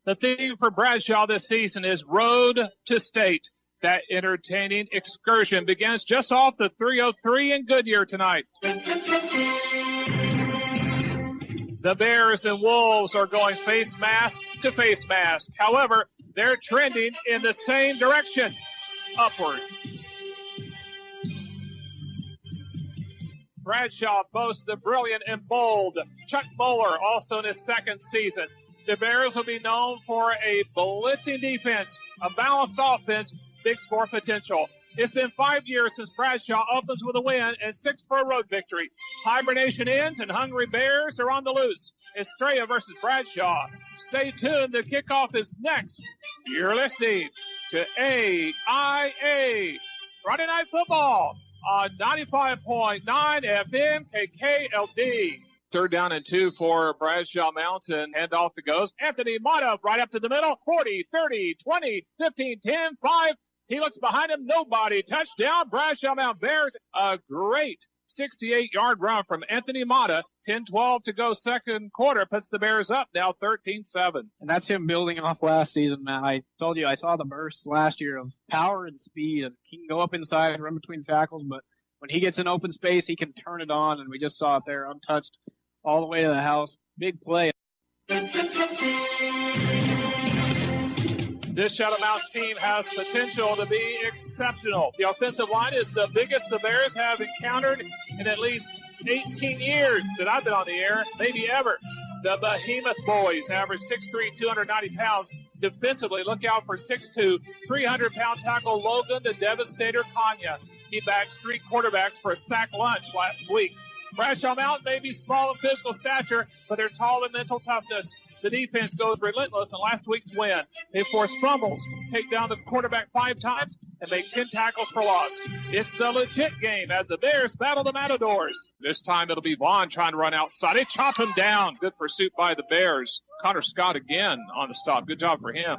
The theme for Bradshaw this season is Road to State. That entertaining excursion begins just off the 303 in Goodyear tonight. The Bears and Wolves are going face mask to face mask. However, they're trending in the same direction, upward. Bradshaw boasts the brilliant and bold Chuck Moeller, also in his second season. The Bears will be known for a blitzing defense, a balanced offense, big score potential. It's been 5 years since Bradshaw opens with a win and 6 for a road victory. Hibernation ends and hungry Bears are on the loose. Estrella versus Bradshaw. Stay tuned. The kickoff is next. You're listening to AIA Friday Night Football on 95.9 FM KKLD. Third down and 2 for Bradshaw Mountain. Handoff it goes. Anthony Mata right up to the middle. 40, 30, 20, 15, 10, 5. He looks behind him. Nobody. Touchdown. Bradshaw Mountain Bears. A great 68-yard run from Anthony Mata. 10-12 to go second quarter. Puts the Bears up now 13-7. And that's him building off last season, Matt. I told you I saw the bursts last year of power and speed. And he can go up inside and run between tackles, but when he gets in open space, he can turn it on. And we just saw it there untouched all the way to the house. Big play. This Shadow Mountain team has potential to be exceptional. The offensive line is the biggest the Bears have encountered in at least 18 years that I've been on the air, maybe ever. The Behemoth Boys average 6'3", 290 pounds. Defensively, look out for 6'2", 300-pound tackle Logan the Devastator Kanya. He bags 3 quarterbacks for a sack lunch last week. Bradshaw Mountain may be small in physical stature, but they're tall in mental toughness. The defense goes relentless in last week's win. They force fumbles, take down the quarterback 5 times, and make 10 tackles for loss. It's the legit game as the Bears battle the Matadors. This time it'll be Vaughn trying to run outside. They chop him down. Good pursuit by the Bears. Connor Scott again on the stop. Good job for him.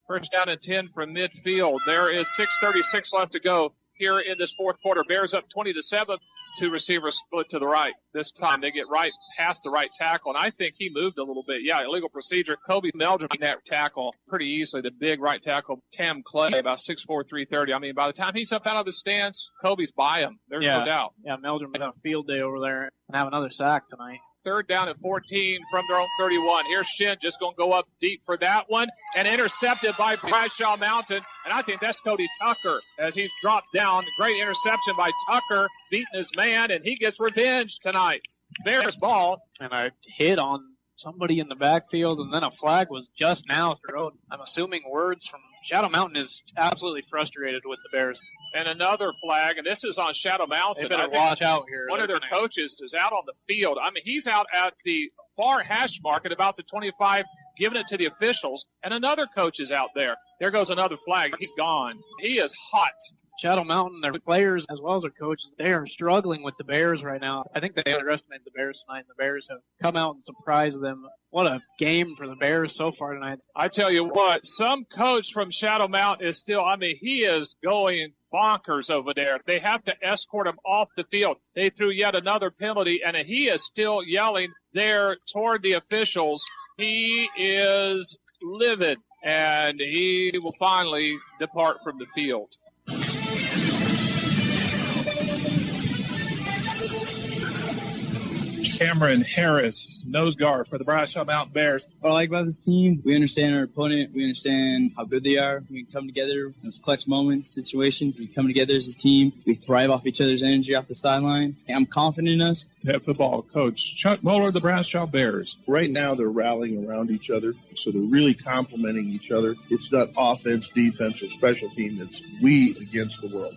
First down and 10 from midfield. There is 6:36 left to go here in this fourth quarter. Bears up 20-7. 2 receivers split to the right. This time they get right past the right tackle, and I think he moved a little bit. Yeah, illegal procedure. Kobe Meldrum in that tackle pretty easily. The big right tackle, Tam Clay, about 6'4", 330. I mean, by the time he's up out of his stance, Kobe's by him. There's no doubt. Yeah, Meldrum had a field day over there and have another sack tonight. Third down at 14 from their own 31. Here's Shin just going to go up deep for that one and intercepted by Bradshaw Mountain. And I think that's Cody Tucker as he's dropped down. Great interception by Tucker, beating his man, and he gets revenge tonight. Bears ball. And I hit on somebody in the backfield, and then a flag was just now thrown. I'm assuming words from Shadow Mountain is absolutely frustrated with the Bears. And another flag, and this is on Shadow Mountain. They better watch out here. One of their coaches is out on the field. I mean, he's out at the far hash mark at about the 25, giving it to the officials. And another coach is out there. There goes another flag. He's gone. He is hot. Shadow Mountain, their players as well as their coaches, they are struggling with the Bears right now. I think they underestimated the Bears tonight, and the Bears have come out and surprised them. What a game for the Bears so far tonight. I tell you what, some coach from Shadow Mountain is still, I mean, he is going bonkers over there. They have to escort him off the field. They threw yet another penalty, and he is still yelling there toward the officials. He is livid, and he will finally depart from the field. Cameron Harris, nose guard for the Bradshaw Mountain Bears. What I like about this team, we understand our opponent. We understand how good they are. We come together in those clutch moments, situations. We come together as a team. We thrive off each other's energy off the sideline. I'm confident in us. Head football coach Chuck Moeller, the Bradshaw Bears. Right now, they're rallying around each other, so they're really complementing each other. It's not offense, defense, or special team. It's we against the world.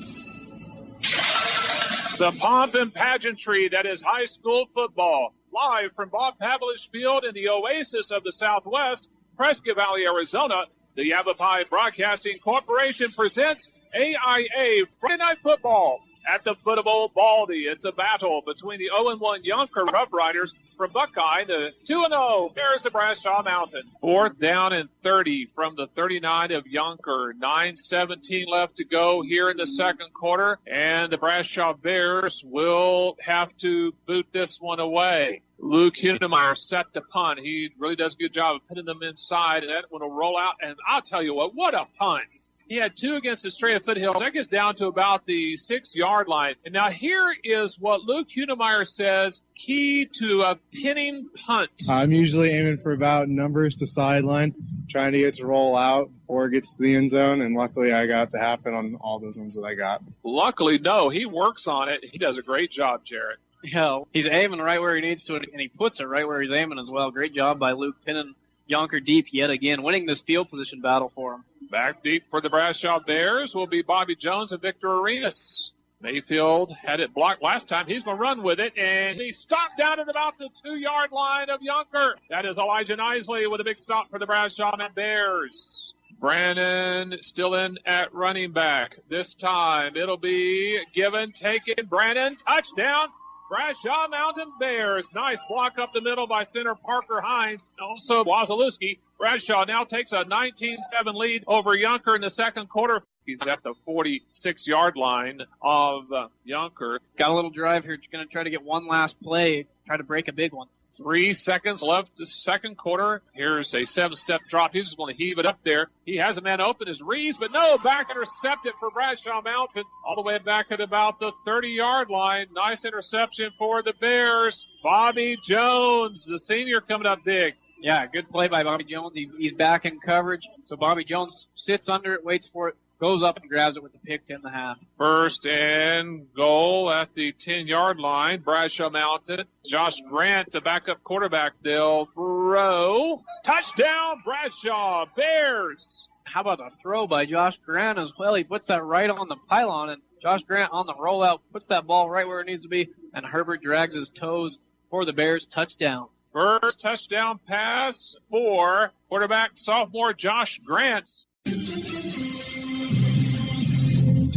The pomp and pageantry that is high school football. Live from Bob Pavlich Field in the oasis of the Southwest, Prescott Valley, Arizona, the Yavapai Broadcasting Corporation presents AIA Friday Night Football. At the foot of Old Baldy, it's a battle between the 0-1 Yonker Rough Riders from Buckeye, the 2-0 Bears of Bradshaw Mountain. Fourth down and 30 from the 39 of Yonker. 9:17 left to go here in the second quarter, and the Bradshaw Bears will have to boot this one away. Luke Hindemeyer set to punt. He really does a good job of putting them inside, and that one will roll out. And I'll tell you what a punt. He had 2 against the straight of foothills. That gets down to about the 6-yard line. And now here is what Luke Hindemeyer says, key to a pinning punt. I'm usually aiming for about numbers to sideline, trying to get to roll out before it gets to the end zone, and luckily I got to happen on all those ones that I got. Luckily, no. He works on it. He does a great job, Jarett. Yeah, he's aiming right where he needs to, and he puts it right where he's aiming as well. Great job by Luke pinning Yonker deep yet again, winning this field position battle for him. Back deep for the Bradshaw Bears will be Bobby Jones and Victor Arenas. Mayfield had it blocked last time. He's going to run with it, and he stopped down at about the 2-yard line of Yonker. That is Elijah Nisley with a big stop for the Bradshaw Bears. Brandon still in at running back. This time it'll be given, taken. Brandon, touchdown. Bradshaw Mountain Bears. Nice block up the middle by center Parker Hines. Also Wazalewski. Bradshaw now takes a 19-7 lead over Yonker in the second quarter. He's at the 46-yard line of Yonker. Got a little drive here. Going to try to get one last play, try to break a big one. 3 seconds left the second quarter. Here's a 7-step drop. He's just going to heave it up there. He has a man open as Reeves, but no, back intercepted for Bradshaw Mountain. All the way back at about the 30-yard line. Nice interception for the Bears. Bobby Jones, the senior, coming up big. Yeah, good play by Bobby Jones. He's back in coverage. So Bobby Jones sits under it, waits for it, goes up and grabs it with the pick 10.5. First and goal at the 10-yard line. Bradshaw Mountain. Josh Grant, the backup quarterback. They'll throw. Touchdown, Bradshaw Bears. How about the throw by Josh Grant as well? He puts that right on the pylon, and Josh Grant on the rollout puts that ball right where it needs to be, and Herbert drags his toes for the Bears. Touchdown. First touchdown pass for quarterback sophomore Josh Grant.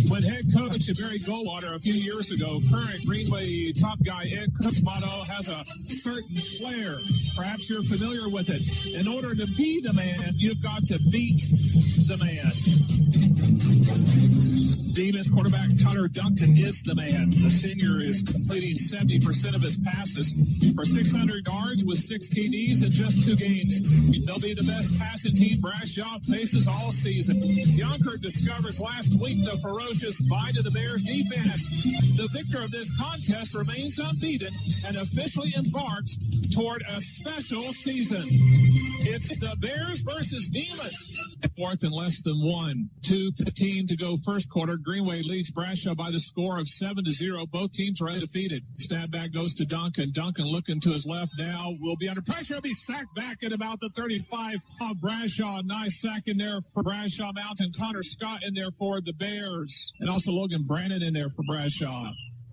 When head coach Barry Goldwater a few years ago, current Greenway top guy Ed Cook's motto has a certain flair. Perhaps you're familiar with it. In order to be the man, you've got to beat the man. Demas quarterback Tyler Duncan is the man. The senior is completing 70% of his passes for 600 yards with 6 TDs in just 2 games. They'll be the best passing team Bradshaw faces all season. Yonker discovers last week the ferocious bite of the Bears defense. The victor of this contest remains unbeaten and officially embarks toward a special season. It's the Bears versus Demas. Fourth and less than 1. 2:15 to go first quarter. Greenway leads Bradshaw by the score of 7-0. Both teams are undefeated. Stab back goes to Duncan. Duncan looking to his left now. Will be under pressure. He'll be sacked back at about the 35 of Bradshaw. Nice sack in there for Bradshaw Mountain. Connor Scott in there for the Bears. And also Logan Brandon in there for Bradshaw.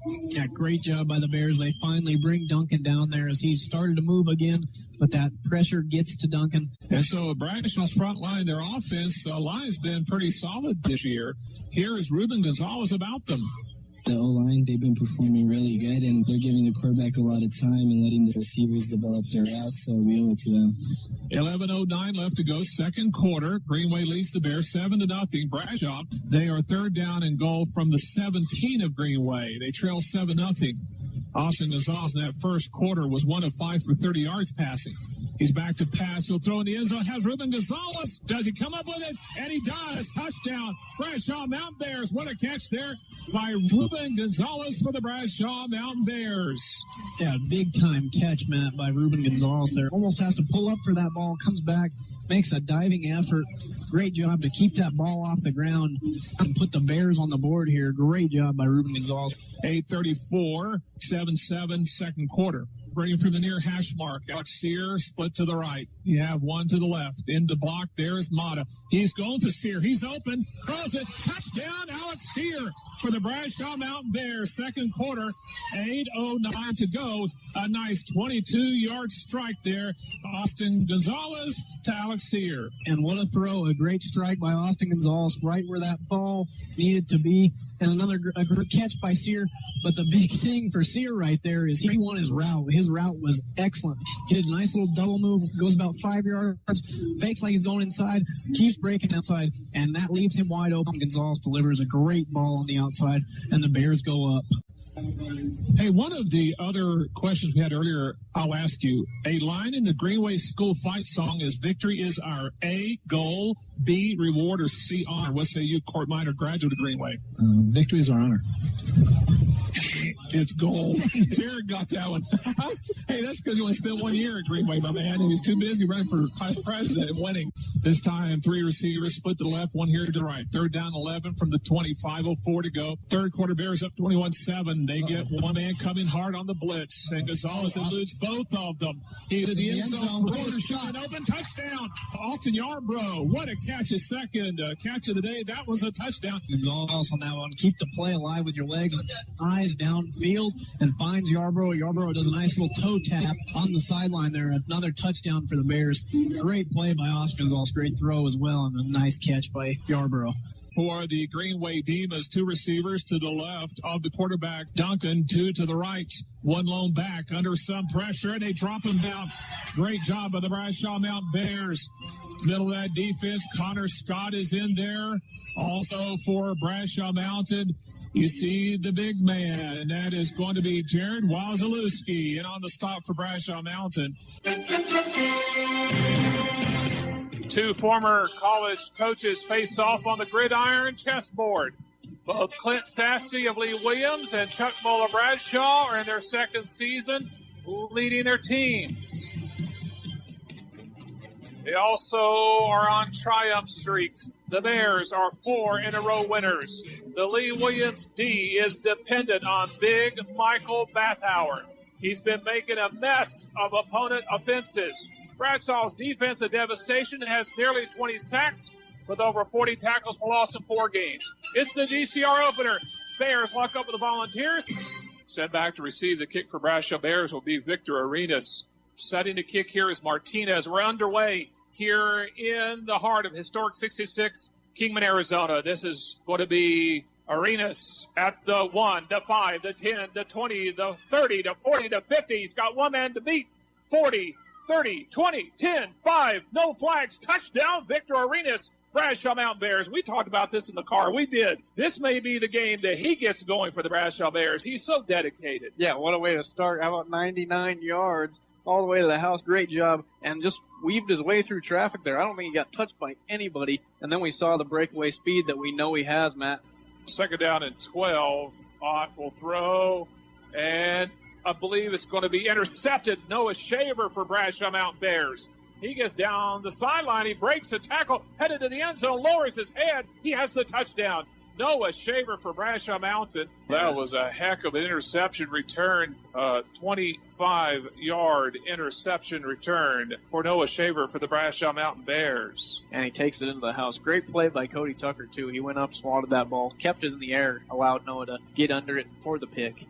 Yeah, great job by the Bears. They finally bring Duncan down there as he's started to move again, but that pressure gets to Duncan. And so Bradshaw's front line, their offense line's been pretty solid this year. Here is Ruben Gonzalez about them. The O-line, they've been performing really good, and they're giving the quarterback a lot of time and letting the receivers develop their routes, so we owe it to them. 11:09 left to go, second quarter. Greenway leads the Bears 7-0. Bradshaw, they are third down and goal from the 17 of Greenway. They trail 7-0. Austin Gonzalez in that first quarter was 1 of 5 for 30 yards passing. He's back to pass. He'll throw in the end zone. Has Ruben Gonzalez. Does he come up with it? And he does. Touchdown. Bradshaw Mountain Bears. What a catch there by Ruben Gonzalez for the Bradshaw Mountain Bears. Yeah, big-time catch, Matt, by Ruben Gonzalez there. Almost has to pull up for that ball. Comes back, makes a diving effort. Great job to keep that ball off the ground and put the Bears on the board here. Great job by Ruben Gonzalez. 8:34, 7-7, second quarter. Bringing from the near hash mark. Alex Sear split to the right. You have one to the left. Into block. There's Mata. He's going for Sear. He's open. Throws it. Touchdown, Alex Sear for the Bradshaw Mountain Bears. Second quarter. 8:09 to go. A nice 22-yard strike there. Austin Gonzalez to Alex Sear. And what a throw. A great strike by Austin Gonzalez right where that ball needed to be. And another good catch by Sear. But the big thing for Sear right there is he won his route. His route was excellent. He did a nice little double move, goes about 5 yards, fakes like he's going inside, keeps breaking outside, and that leaves him wide open. Gonzalez delivers a great ball on the outside, and the Bears go up. Hey, one of the other questions we had earlier, I'll ask you. A line in the Greenway School fight song is "Victory is our A, goal, B, reward, or C, honor." What say you, Court Minor graduate of Greenway? Victory is our honor. It's gold. Jared got that one. Hey, that's because you only spent 1 year at Greenway, my man. He was too busy running for class president and winning. This time, 3 receivers split to the left, 1 here to the right. Third down, 11 from the 20, 5:04 to go. Third quarter, Bears up 21-7. They get one man coming hard on the blitz, and Gonzalez eludes both of them. He's in the end zone. Quarter shot, open touchdown. Austin Yarbrough, what a catch! His second catch of the day. That was a touchdown. Gonzalez on that one. Keep the play alive with your legs, eyes downfield, and finds Yarbrough. Yarbrough does a nice little toe tap on the sideline there. Another touchdown for the Bears. Great play by Austin Gonzalez. Great throw as well, and a nice catch by Yarbrough. For the Greenway Divas, 2 receivers to the left of the quarterback, Duncan, 2 to the right. One lone back under some pressure, and they drop him down. Great job by the Bradshaw Mountain Bears. Middle of that defense, Connor Scott is in there. Also for Bradshaw Mountain, you see the big man, and that is going to be Jared Wazalewski. And on the stop for Bradshaw Mountain. 2 former college coaches face off on the gridiron chessboard. Both Clint Sassy of Lee Williams and Chuck Muller Bradshaw are in their second season leading their teams. They also are on triumph streaks. The Bears are 4 in a row winners. The Lee Williams D is dependent on big Michael Bathauer. He's been making a mess of opponent offenses. Bradshaw's defense a devastation and has nearly 20 sacks with over 40 tackles for loss in 4 games. It's the GCR opener. Bears lock up with the Volunteers. Sent back to receive the kick for Bradshaw Bears will be Victor Arenas. Setting the kick here is Martinez. We're underway here in the heart of historic 66 Kingman, Arizona. This is going to be Arenas at the 1, the 5, the 10, the 20, the 30, the 40, the 50. He's got one man to beat. 40, 30, 20, 10, 5, no flags, touchdown, Victor Arenas, Bradshaw Mountain Bears. We talked about this in the car. We did. This may be the game that he gets going for the Bradshaw Bears. He's so dedicated. Yeah, what a way to start. How about 99 yards all the way to the house? Great job. And just weaved his way through traffic there. I don't think he got touched by anybody. And then we saw the breakaway speed that we know he has, Matt. Second down and 12. Ott will throw, and I believe it's going to be intercepted. Noah Shaver for Bradshaw Mountain Bears. He gets down the sideline. He breaks a tackle, headed to the end zone, lowers his head. He has the touchdown. Noah Shaver for Bradshaw Mountain. That was a heck of an interception return. 25-yard interception return for Noah Shaver for the Bradshaw Mountain Bears. And he takes it into the house. Great play by Cody Tucker, too. He went up, swatted that ball, kept it in the air, allowed Noah to get under it for the pick.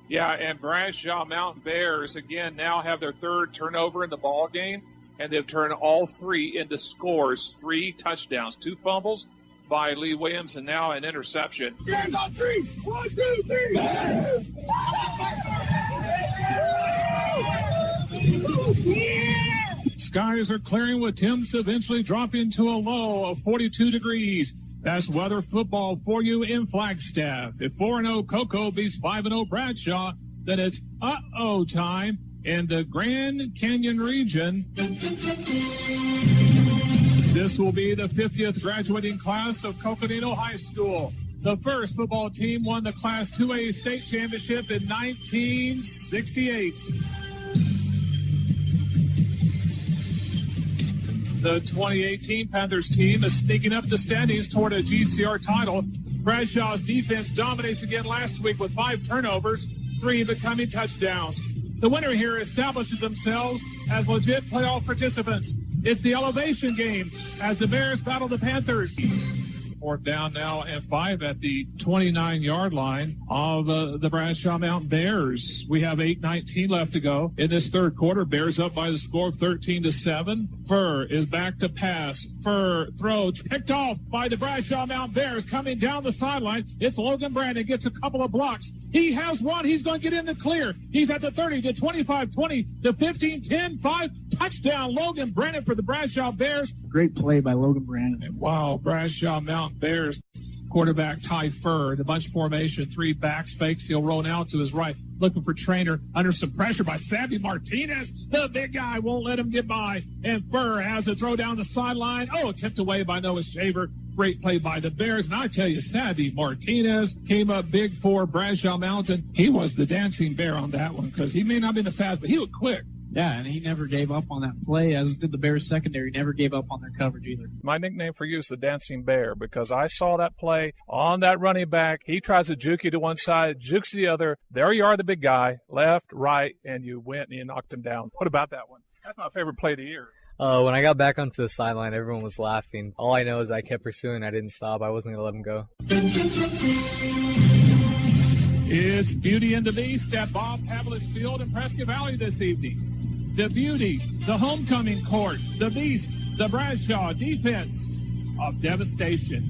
Yeah, and Bradshaw Mountain Bears, again, now have their 3rd turnover in the ball game, and they've turned all 3 into scores, 3 touchdowns, 2 fumbles by Lee Williams, and now an interception. Hands on 3! 1, 2, 3! Skies are clearing with temps eventually dropping to a low of 42 degrees. That's weather football for you in Flagstaff. If 4-0 Cocoa beats 5-0 Bradshaw, then it's uh-oh time in the Grand Canyon region. This will be the 50th graduating class of Coconino High School. The first football team won the Class 2A state championship in 1968. The 2018 Panthers team is sneaking up the standings toward a GCR title. Bradshaw's defense dominates again last week with 5 turnovers, 3 becoming touchdowns. The winner here establishes themselves as legit playoff participants. It's the elevation game as the Bears battle the Panthers. 4th down now and 5 at the 29-yard line of the Bradshaw Mountain Bears. We have 8:19 left to go in this 3rd quarter. Bears up by the score of 13-7. Furr is back to pass. Furr throw picked off by the Bradshaw Mountain Bears coming down the sideline. It's Logan Brandon gets a couple of blocks. He has one. He's going to get in the clear. He's at the 30 to 25, 20 to 15, 10, 5. Touchdown, Logan Brandon for the Bradshaw Bears. Great play by Logan Brandon. Wow, Bradshaw Mountain Bears quarterback Ty Furr. The bunch formation, 3 backs, fakes. He'll roll out to his right, looking for Trainer under some pressure by Savvy Martinez. The big guy won't let him get by, and Furr has a throw down the sideline. Oh, tipped away by Noah Shaver. Great play by the Bears. And I tell you, Savvy Martinez came up big for Bradshaw Mountain. He was the dancing bear on that one because he may not be the fast, but he was quick. Yeah, and he never gave up on that play, as did the Bears secondary. Never gave up on their coverage either. My nickname for you is the Dancing Bear because I saw that play on that running back. He tries to juke you to one side, jukes to the other. There you are, the big guy, left, right, and you went and you knocked him down. What about that one? That's my favorite play of the year. When I got back onto the sideline, everyone was laughing. All I know is I kept pursuing. I didn't stop. I wasn't going to let him go. It's Beauty and the Beast at Bob Pavlich Field in Prescott Valley this evening. The Beauty, the homecoming court, the Beast, the Bradshaw defense of devastation.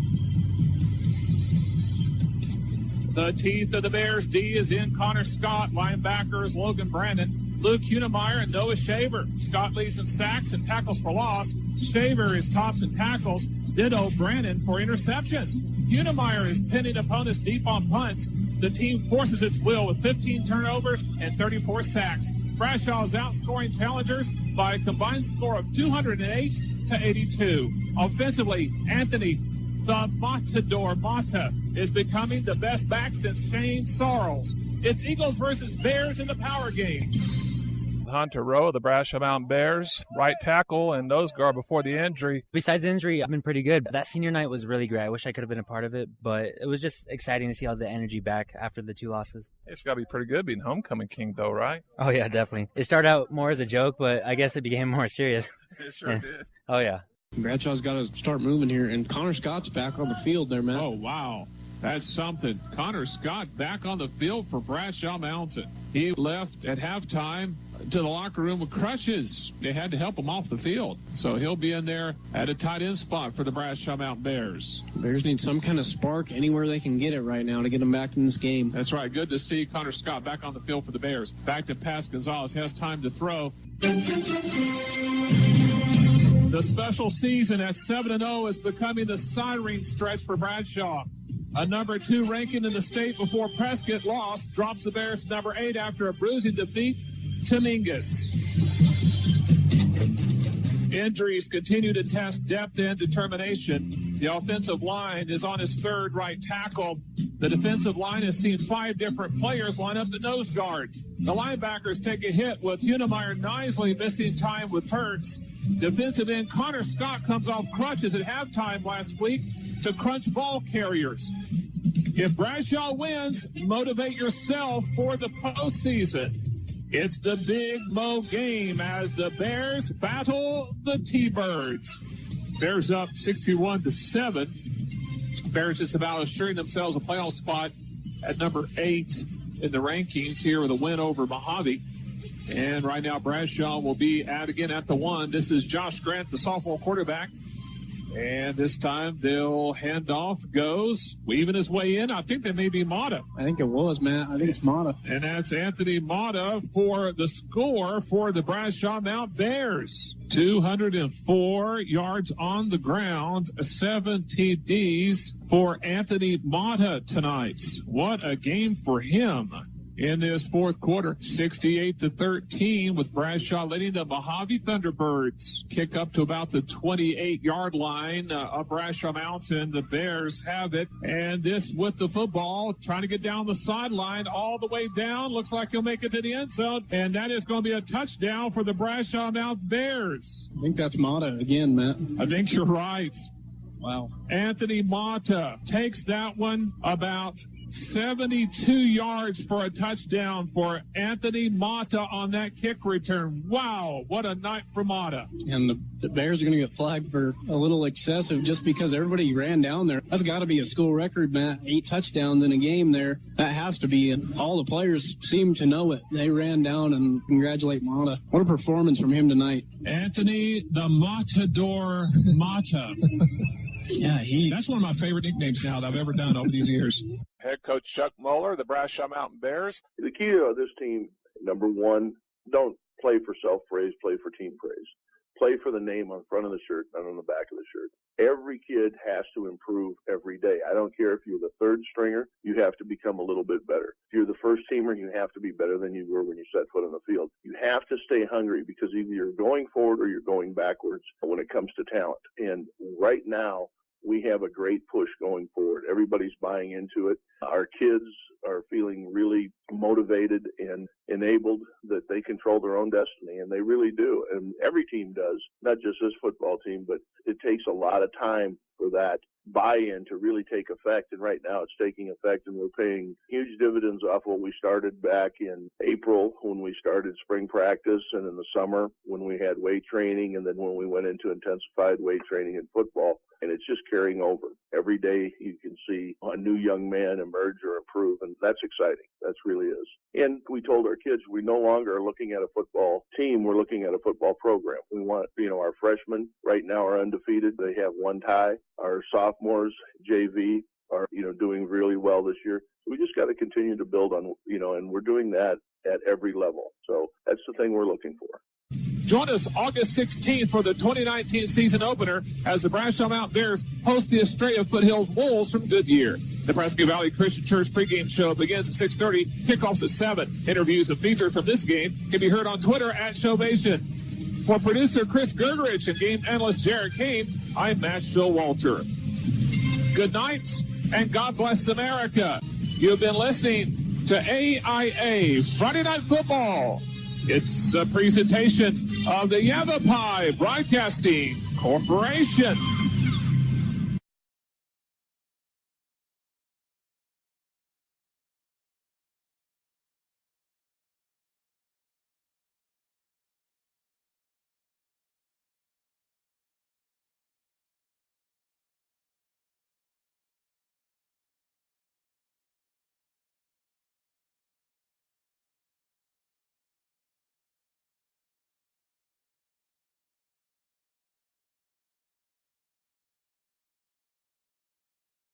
The teeth of the Bears D is in Connor Scott, linebackers Logan Brandon, Luke Hunemeyer, and Noah Shaver. Scott leads in sacks and tackles for loss. Shaver is tops in tackles. Ditto Brandon for interceptions. Hunemeyer is pinning opponents deep on punts. The team forces its will with 15 turnovers and 34 sacks. Bradshaw is outscoring challengers by a combined score of 208-82. Offensively, Anthony the Matador Mata is becoming the best back since Shane Sarles. It's Eagles versus Bears in the power game. Hunter Rowe, the Bradshaw Mountain Bears, right tackle, and nose guard before the injury. Besides the injury, I've been pretty good. That senior night was really great. I wish I could have been a part of it, but it was just exciting to see all the energy back after the 2 losses. It's got to be pretty good being homecoming king, though, right? Oh, yeah, definitely. It started out more as a joke, but I guess it became more serious. It sure did. Oh, yeah. Bradshaw's got to start moving here, and Connor Scott's back on the field there, Matt. Oh, wow. That's something. Connor Scott back on the field for Bradshaw Mountain. He left at halftime to the locker room with crutches. They had to help him off the field. So he'll be in there at a tight end spot for the Bradshaw Mountain Bears. Bears need some kind of spark anywhere they can get it right now to get them back in this game. That's right. Good to see Connor Scott back on the field for the Bears. Back to pass. Gonzalez has time to throw. The special season at 7-0 is becoming the siren stretch for Bradshaw. A number 2 ranking in the state before Prescott lost drops the Bears to number 8 after a bruising defeat to Mingus. Injuries continue to test depth and determination. The offensive line is on its 3rd right tackle. The defensive line has seen 5 different players line up the nose guard. The linebackers take a hit with Hunemeyer Nisley missing time with Hurts. Defensive end Connor Scott comes off crutches at halftime last week to crunch ball carriers. If Bradshaw wins, motivate yourself for the postseason. It's the Big Mo game as the Bears battle the T-Birds. Bears up 61-7. Bears just about assuring themselves a playoff spot at number 8 in the rankings here with a win over Mojave. And right now Bradshaw will be again at the 1. This is Josh Grant, the sophomore quarterback. And this time they'll hand off, goes, weaving his way in. I think that may be Mata. I think it was, Matt. I think it's Mata. And that's Anthony Mata for the score for the Bradshaw Mountain Bears. 204 yards on the ground, 7 TDs for Anthony Mata tonight. What a game for him. In this 4th quarter, 68-13 with Bradshaw leading the Mojave Thunderbirds. Kick up to about the 28-yard line of Bradshaw Mountain. The Bears have it. And this with the football, trying to get down the sideline all the way down. Looks like he'll make it to the end zone. And that is going to be a touchdown for the Bradshaw Mountain Bears. I think that's Mata again, Matt. I think you're right. Wow. Anthony Mata takes that one about 72 yards for a touchdown for Anthony Mata on that kick return. Wow, what a night for Mata. And the Bears are going to get flagged for a little excessive just because everybody ran down there. That's got to be a school record, Matt. 8 touchdowns in a game there. That has to be. And all the players seem to know it. They ran down and congratulate Mata. What a performance from him tonight. Anthony the Matador Mata. Yeah, that's one of my favorite nicknames now that I've ever done over these years. Head coach Chuck Moeller, the Bradshaw Mountain Bears. The key to this team, number 1, don't play for self-praise, play for team praise. Play for the name on front of the shirt, not on the back of the shirt. Every kid has to improve every day. I don't care if you're the third stringer, you have to become a little bit better. If you're the first teamer, you have to be better than you were when you set foot on the field. You have to stay hungry because either you're going forward or you're going backwards when it comes to talent. And right now, we have a great push going forward. Everybody's buying into it. Our kids are feeling really motivated and enabled that they control their own destiny, and they really do. And every team does, not just this football team, but it takes a lot of time for that buy-in to really take effect. And right now it's taking effect, and we're paying huge dividends off what we started back in April when we started spring practice, and in the summer when we had weight training, and then when we went into intensified weight training in football. And it's just carrying over. Every day you can see a new young man emerge or improve, and that's exciting. That really is. And we told our kids we no longer are looking at a football team. We're looking at a football program. We want, our freshmen right now are undefeated. They have one tie. Our sophomores, JV, are, doing really well this year. We just got to continue to build on, and we're doing that at every level. So that's the thing we're looking for. Join us August 16th for the 2019 season opener as the Bradshaw Mountain Bears host the Estrella Foothills Wolves from Goodyear. The Prescott Valley Christian Church pregame show begins at 6:30, kickoffs at 7. Interviews and features from this game can be heard on Twitter at ShowVation. For producer Chris Gergerich and game analyst Jarett Cain, I'm Matt Showalter. Good night, and God bless America. You've been listening to AIA Friday Night Football. It's a presentation of the Yavapai Broadcasting Corporation.